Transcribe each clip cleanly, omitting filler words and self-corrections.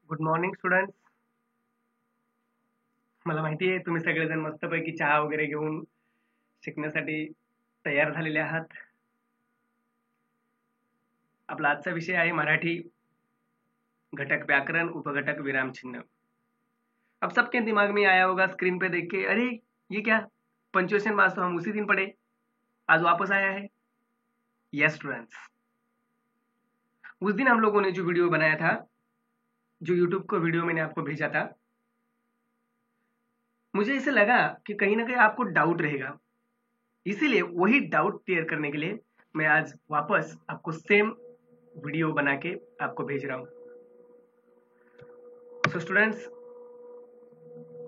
Good morning students. मला माहिती आहे तुम्ही सगळेजण मस्तपैकी चहा वगैरे घेऊन शिकण्यासाठी तयार झालेले आहात. आपला आजचा विषय आहे मराठी घटक व्याकरण उपघटक विराम चिन्ह. अब सबके दिमाग में आया होगा स्क्रीन पे देख के, अरे ये क्या पंचुएशन मार्क्स तो हम उसी दिन पढ़े, आज वापस आया है. यस स्टूडेंट्स, उस दिन हम लोगों ने जो वीडियो बनाया था, जो यूट्यूब को वीडियो मैंने आपको भेजा था, मुझे इसे लगा कि कहीं ना कहीं आपको डाउट रहेगा, इसीलिए वही डाउट क्लियर करने के लिए मैं आज वापस आपको सेम वीडियो बना के आपको भेज रहा हूं. सो स्टूडेंट्स,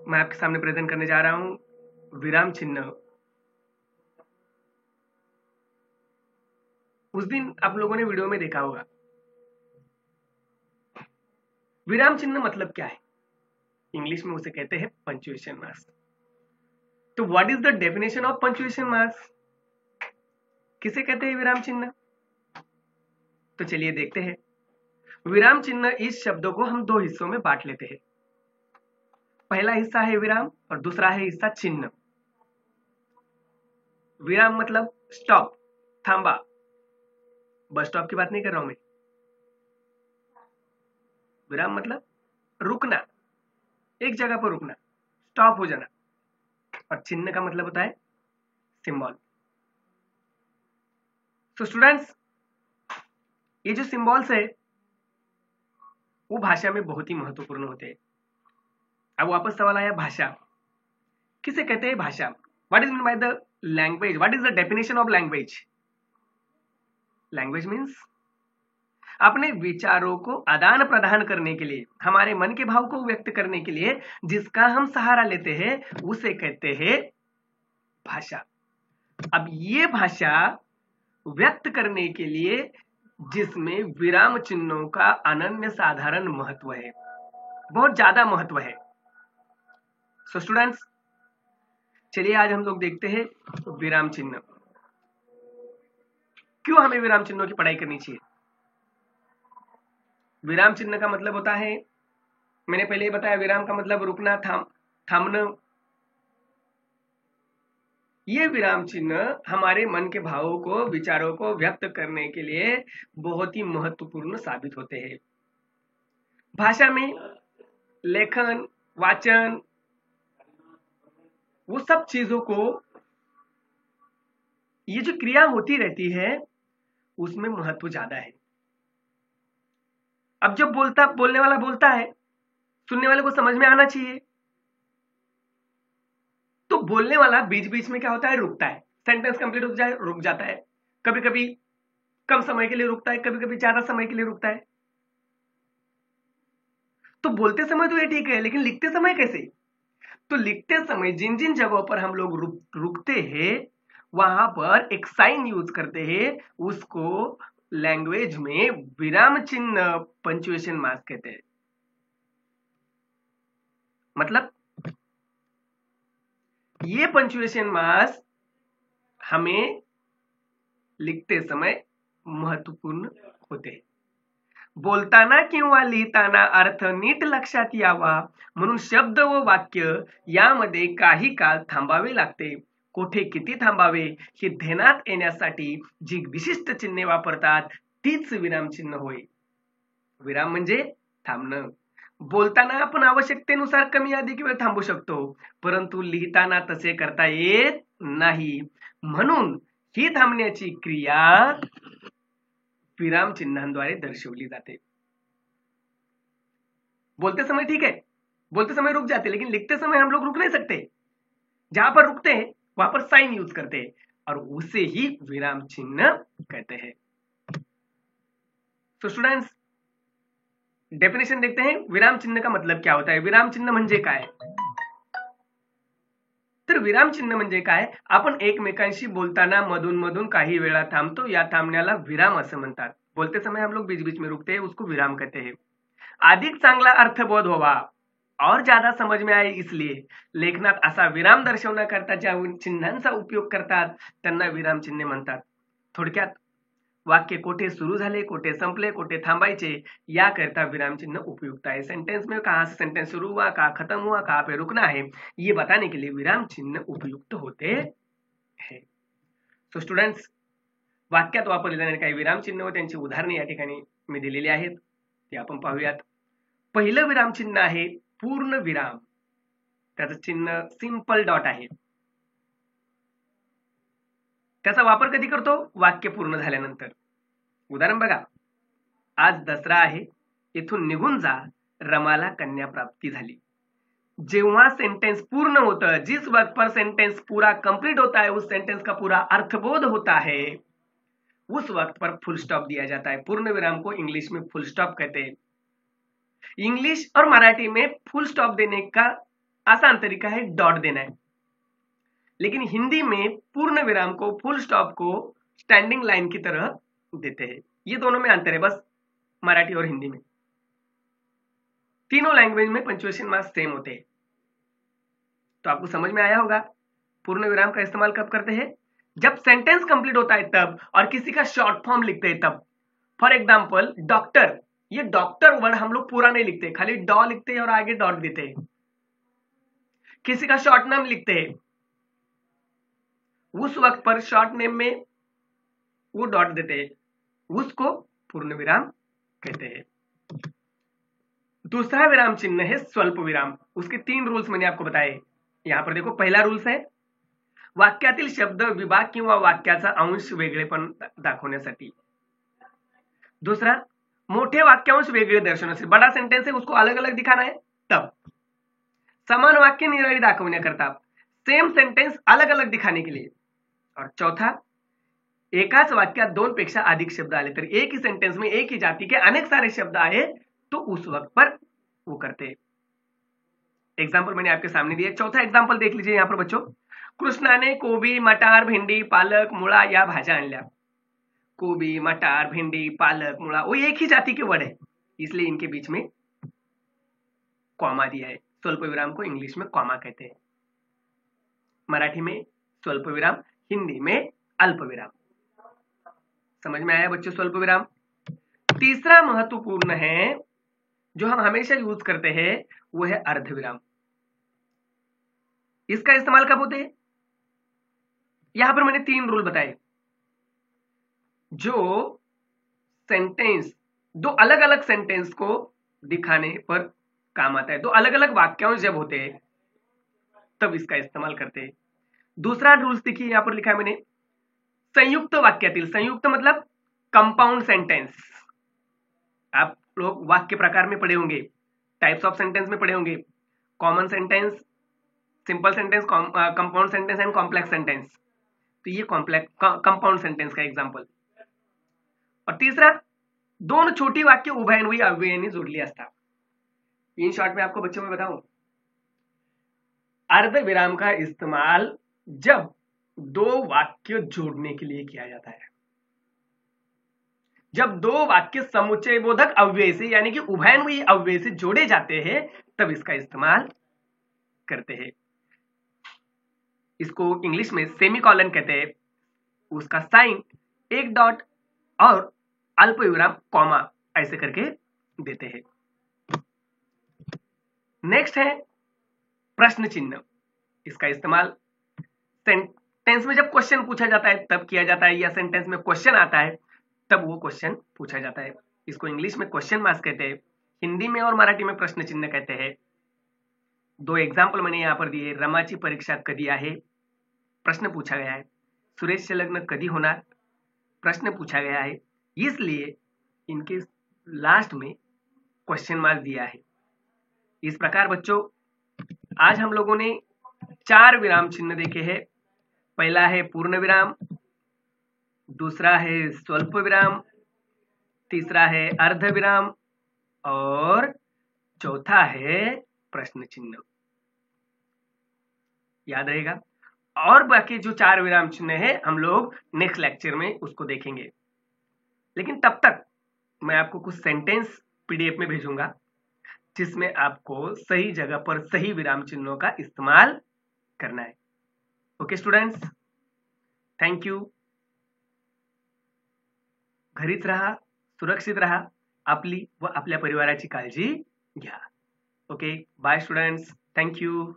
मैं आपके सामने प्रेजेंट करने जा रहा हूं विराम चिन्ह. उस दिन आप लोगों ने वीडियो में देखा होगा विराम चिन्ह मतलब क्या है. इंग्लिश में उसे कहते हैं पंक्चुएशन मार्क्स. तो what is the definition of punctuation marks? किसे कहते हैं विराम चिन्ह? तो चलिए देखते हैं. विराम चिन्ह इस शब्दों को हम दो हिस्सों में बांट लेते हैं. पहला हिस्सा है विराम और दूसरा है हिस्सा चिन्ह. विराम मतलब स्टॉप, थांबा. बस स्टॉप की बात नहीं कर रहा हूं मैं. विराम मतलब रुकना, एक जगह पर रुकना, स्टॉप हो जाना. और चिन्ह का मतलब होता है सिंबल. तो स्टूडेंट्स, ये जो सिंबल्स है वो भाषा में बहुत ही महत्वपूर्ण होते हैं. अब वापस सवाल आया, भाषा किसे कहते हैं? भाषा. What is mean by the language? What is the definition of language? Language means अपने विचारों को आदान प्रदान करने के लिए, हमारे मन के भाव को व्यक्त करने के लिए जिसका हम सहारा लेते हैं उसे कहते हैं भाषा. अब ये भाषा व्यक्त करने के लिए जिसमें विराम चिन्हों का अनन्य साधारण महत्व है, बहुत ज्यादा महत्व है. सो स्टूडेंट्स, चलिए आज हम लोग देखते हैं विराम चिन्ह. क्यों हमें विराम चिन्हों की पढ़ाई करनी चाहिए? विराम चिन्ह का मतलब होता है, मैंने पहले ही बताया, विराम का मतलब रुकना, थामना. ये विराम चिन्ह हमारे मन के भावों को, विचारों को व्यक्त करने के लिए बहुत ही महत्वपूर्ण साबित होते हैं. भाषा में लेखन, वाचन, वो सब चीजों को, ये जो क्रिया होती रहती है उसमें महत्व ज्यादा है. अब जब बोलने वाला बोलता है, सुनने वाले को समझ में आना चाहिए. तो बोलने वाला बीच बीच में क्या होता है, रुकता है. सेंटेंस कंप्लीट हो जाए रुक जाता है. कभी कभी कम समय के लिए रुकता है, कभी कभी ज्यादा समय के लिए रुकता है. तो बोलते समय तो ये ठीक है, लेकिन लिखते समय कैसे? तो लिखते समय जिन जिन जगहों पर हम लोग रुकते हैं वहां पर एक साइन यूज करते हैं, उसको लैंग्वेज में विराम चिन्ह, पंक्चुएशन मार्क कहते हैं. मतलब ये पंक्चुएशन मार्क्स हमें लिखते समय महत्वपूर्ण होते हैं. बोलताना किंवा लिहिताना अर्थ नीट लक्षात यावा म्हणून शब्द व वाक्य यामध्ये काही काळ थांबावे लागते. कोठे किती थांबावे हे ध्यानात येण्यासाठी जी विशिष्ट चिन्हे वापरतात तीच विराम चिन्ह होय. विराम म्हणजे थांबणं. बोलताना आपण आवश्यकतेनुसार कमी अधिक वेळ थांबू शकतो, परंतु लिहिताना तसे करता येत नाही. म्हणून ही थांबण्याची क्रिया विराम चिन्हांद्वारे दर्शवली जाते. बोलते समय ठीक है, बोलते समय रुक जाते, लेकिन लिखते समय हम लोग रुक नहीं सकते. जहां पर रुकते हैं वहां पर साइन यूज करते हैं और उसे ही विराम चिन्ह कहते हैं. तो स्टूडेंट्स, डेफिनेशन देखते हैं. विराम चिन्ह का मतलब क्या होता है? विराम चिन्ह म्हणजे काय? तर विराम चिन्ह म्हणजे काय? आपण एकमेकांशी बोलताना मधून मधून काही वेळा थांबतो, या थांबण्याला विराम असं म्हणतात. बोलते समय हम लोग बीच बीच में रुकते हैं, उसको विराम कहते हैं. अधिक चांगला अर्थबोध व्हावा और ज्यादा समझ में आए इसलिए लेखनात असा विराम दर्शवण्याकरता ज्या चिन्हांचा उपयोग करतात त्यांना विराम चिन्हे म्हणतात. थोडक्यात वाक्य कोठे सुरू झाले, कोठे संपले, कोठे थांबायचे याकरता विराम चिन्ह उपयुक्त है। सेंटेंस में कहां से सेंटेंस शुरू हुआ, कहां खत्म हुआ, कहां पे रुकना है, ये बताने के लिए विराम चिन्ह उपयुक्त होते हैं। सो स्टुडंट्स, वाक्यात वापरले जाणारे काही विराम चिन्ह व त्यांची उदाहरणे या ठिकाणी मी दिलेली आहेत, ते आपण पाहूयात। पहिलं विराम चिन्ह आहे पूर्ण विराम, त्याचं चिन्ह सिंपल डॉट आहे। त्याचा वापर कधी करतो, वाक्य पूर्ण झाल्यानंतर। उदाहरण बघा, आज दसरा आहे, इथून निघून जा, रमाला कन्या प्राप्ती झाली। जेव्हा सेंटेंस पूर्ण होता है, जिस वक्त पर सेंटेंस पूरा कंप्लीट होता है, उस सेंटेंस का पूरा अर्थबोध होता है, उस वक्त पर फुल स्टॉप दिया जाता है। पूर्ण विराम को इंग्लिश में फुल स्टॉप कहते हैं। इंग्लिश और मराठी में फुल स्टॉप देने का आसान तरीका है डॉट देना है, लेकिन हिंदी में पूर्ण विराम को, फुल स्टॉप को स्टैंडिंग लाइन की तरह देते हैं। ये दोनों में अंतर है बस, मराठी और हिंदी में। तीनों लैंग्वेज में पंक्चुएशन मार्क्स सेम होते हैं। तो आपको समझ में आया होगा पूर्ण विराम का इस्तेमाल कब करते हैं, जब सेंटेंस कंप्लीट होता है तब, और किसी का शॉर्ट फॉर्म लिखते हैं तब। फॉर एग्जांपल डॉक्टर, ये डॉक्टर वर्ड हम लोग पूरा नहीं लिखते, खाली डॉ लिखते हैं और आगे डॉट देते हैं। किसी का शॉर्ट नेम लिखते हैं, उस वक्त पर शॉर्ट नेम में वो डॉट देते हैं, उसको पूर्ण विराम कहते हैं। दूसरा विराम चिन्ह है स्वल्प विराम। उसके 3 रूल्स मैंने आपको बताए। यहां पर देखो, पहिला रूल्स है वाक्यातील शब्द विभाग किंवा वाक्याचा अंश वेगळेपण दाखवण्यासाठी। दूसरा, मोठे वाक्यांश वेगळे दर्शवण्यासाठी, बड़ा सेंटेंस है उसको अलग अलग दिखाना है तब। समान वाक्य निराळी दाखवण्याकरता, सेम सेंटेंस अलग अलग दिखाने के लिए। और चौथा, एकाच वाक्यात 2 पेक्षा अधिक शब्द आले, तर एक ही सेंटेंस में एक ही जाति के अनेक सारे शब्द आए तो उस वक्त पर वो करते। एग्जाम्पल मैंने आपके सामने दिया। चौथा एग्जाम्पल देख लीजिए यहां पर बच्चों, कृष्णाने कोबी, मटार, भिंडी, पालक, मुळा या भाज्या आणल्या। कोबी, मटार, भिंडी, पालक, मुळा वो एक ही जाति के वर्ड है, इसलिए इनके बीच में कॉमा दिया है। स्वल्प विराम को इंग्लिश में कॉमा कहते हैं, मराठी में स्वल्प विराम, हिंदी में अल्प विराम। समझ में आया बच्चों स्वल्प विराम। तीसरा महत्वपूर्ण है जो हम हमेशा यूज करते हैं, वो है अर्धविराम। इसका इस्तेमाल कब होते हैं, यहां पर मैंने 3 रूल बताए। जो सेंटेंस 2 अलग अलग सेंटेंस को दिखाने पर काम आता है, 2 अलग अलग वाक्यांश जब होते हैं तब इसका इस्तेमाल करते हैं। दूसरा रूल्स देखिए, यहां पर लिखा है मैंने, संयुक्त वाक्यातील, संयुक्त मतलब कंपाउंड सेंटेंस। आप लोग वाक्य प्रकार में पढ़े होंगे, टाइप्स ऑफ सेंटेंस में पढ़े होंगे, common sentence, simple sentence, compound sentence and complex sentence. तो ये कॉम्प्लेक्स कंपाउंड सेंटेंस का एग्जांपल। और तीसरा, 2 छोटी वाक्य उभयन्वयी अव्ययीने जोडली असतात। इन शॉर्ट में आपको बच्चों में बताऊं, अर्धविराम का इस्तेमाल जब 2 वाक्य जोड़ने के लिए किया जाता है, जब 2 वाक्य समुच्चय बोधक अव्यय से यानी कि उभयन्वयी अव्यय से जोड़े जाते हैं तब इसका इस्तेमाल करते हैं। इसको इंग्लिश में सेमीकोलन कहते हैं। उसका साइन एक डॉट और अल्प विराम कॉमा ऐसे करके देते हैं। नेक्स्ट है प्रश्न चिन्ह। इसका इस्तेमाल सेंटेंस में जब क्वेश्चन पूछा जाता है तब किया जाता है, या सेंटेंस में क्वेश्चन आता है तब वो क्वेश्चन पूछा जाता है। इसको इंग्लिश में क्वेश्चन मार्क्स कहते हैं, हिंदी में और मराठी में प्रश्न चिन्ह कहते हैं। 2 एग्जाम्पल मैंने यहां पर दिए। रमाची परीक्षा कधी आहे, प्रश्न पूछा गया है। सुरेशचे लग्न कधी होणार, प्रश्न पूछा गया है, इसलिए इनके लास्ट में क्वेश्चन मार्क दिया है। इस प्रकार बच्चों आज हम लोगों ने 4 विराम चिन्ह देखे हैं। पहला है पूर्ण विराम, दूसरा है स्वल्प विराम, तीसरा है अर्ध विराम और चौथा है प्रश्न चिन्ह। याद रहेगा। और बाकी जो 4 विराम चिन्ह है हम लोग नेक्स्ट लेक्चर में उसको देखेंगे। लेकिन तब तक मैं आपको कुछ सेंटेंस पीडीएफ में भेजूंगा जिसमें आपको सही जगह पर सही विराम चिन्हों का इस्तेमाल करना है। Okay students, thank you. घरीच राहा, सुरक्षित राहा, आपली व आपल्या परिवाराची काळजी घ्या. Okay, bye students, thank you.